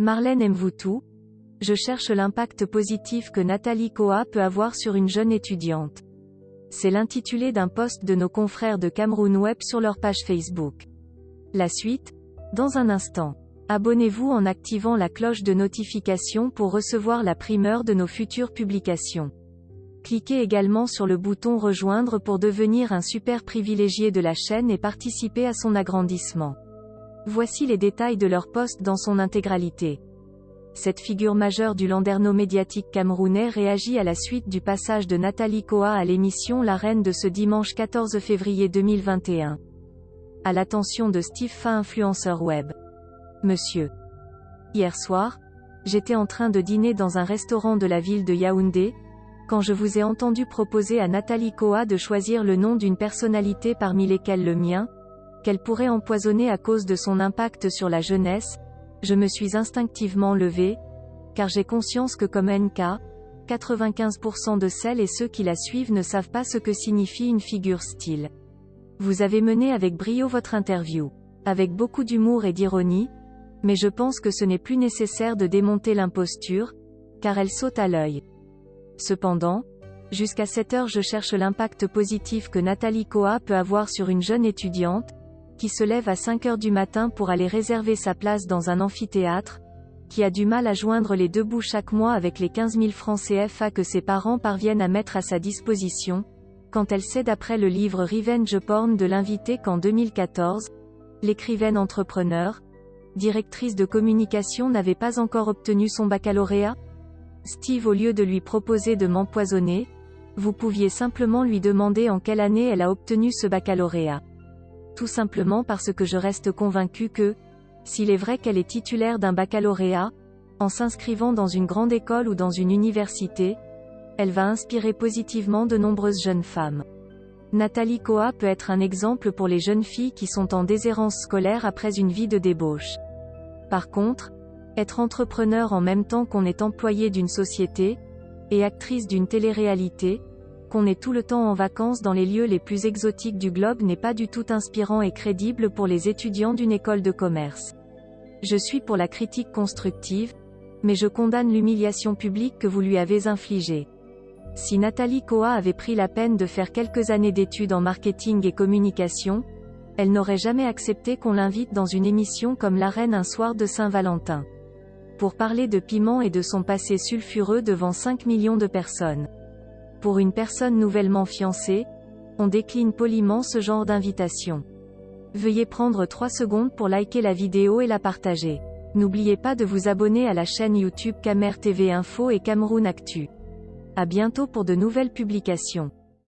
Marlène aime-vous tout? Je cherche l'impact positif que Nathalie Koa peut avoir sur une jeune étudiante. C'est l'intitulé d'un post de nos confrères de Cameroun Web sur leur page Facebook. La suite, dans un instant. Abonnez-vous en activant la cloche de notification pour recevoir la primeur de nos futures publications. Cliquez également sur le bouton Rejoindre pour devenir un super privilégié de la chaîne et participer à son agrandissement. Voici les détails de leur post dans son intégralité. Cette figure majeure du landerneau médiatique camerounais réagit à la suite du passage de Nathalie Koa à l'émission La Reine de ce dimanche 14 février 2021. À l'attention de Steve Fin, influenceur web. Monsieur. Hier soir, j'étais en train de dîner dans un restaurant de la ville de Yaoundé, quand je vous ai entendu proposer à Nathalie Koa de choisir le nom d'une personnalité parmi lesquelles le mien, qu'elle pourrait empoisonner à cause de son impact sur la jeunesse. Je me suis instinctivement levée, car j'ai conscience que comme NK, 95% de celles et ceux qui la suivent ne savent pas ce que signifie une figure style. Vous avez mené avec brio votre interview, avec beaucoup d'humour et d'ironie, mais je pense que ce n'est plus nécessaire de démonter l'imposture, car elle saute à l'œil. Cependant, jusqu'à cette heure je cherche l'impact positif que Nathalie Koa peut avoir sur une jeune étudiante, qui se lève à 5 heures du matin pour aller réserver sa place dans un amphithéâtre, qui a du mal à joindre les deux bouts chaque mois avec les 15 000 francs CFA que ses parents parviennent à mettre à sa disposition, quand elle sait d'après le livre Revenge Porn de l'invité qu'en 2014, l'écrivaine entrepreneur, directrice de communication n'avait pas encore obtenu son baccalauréat? Steve, au lieu de lui proposer de m'empoisonner, vous pouviez simplement lui demander en quelle année elle a obtenu ce baccalauréat. Tout simplement parce que je reste convaincu que, s'il est vrai qu'elle est titulaire d'un baccalauréat, en s'inscrivant dans une grande école ou dans une université, elle va inspirer positivement de nombreuses jeunes femmes. Nathalie Koa peut être un exemple pour les jeunes filles qui sont en déshérence scolaire après une vie de débauche. Par contre, être entrepreneur en même temps qu'on est employé d'une société, et actrice d'une télé-réalité, qu'on est tout le temps en vacances dans les lieux les plus exotiques du globe n'est pas du tout inspirant et crédible pour les étudiants d'une école de commerce. Je suis pour la critique constructive, mais je condamne l'humiliation publique que vous lui avez infligée. Si Nathalie Koa avait pris la peine de faire quelques années d'études en marketing et communication, elle n'aurait jamais accepté qu'on l'invite dans une émission comme La Reine un soir de Saint-Valentin, pour parler de piment et de son passé sulfureux devant 5 millions de personnes. Pour une personne nouvellement fiancée, on décline poliment ce genre d'invitation. Veuillez prendre 3 secondes pour liker la vidéo et la partager. N'oubliez pas de vous abonner à la chaîne YouTube Camer TV Info et Cameroun Actu. À bientôt pour de nouvelles publications.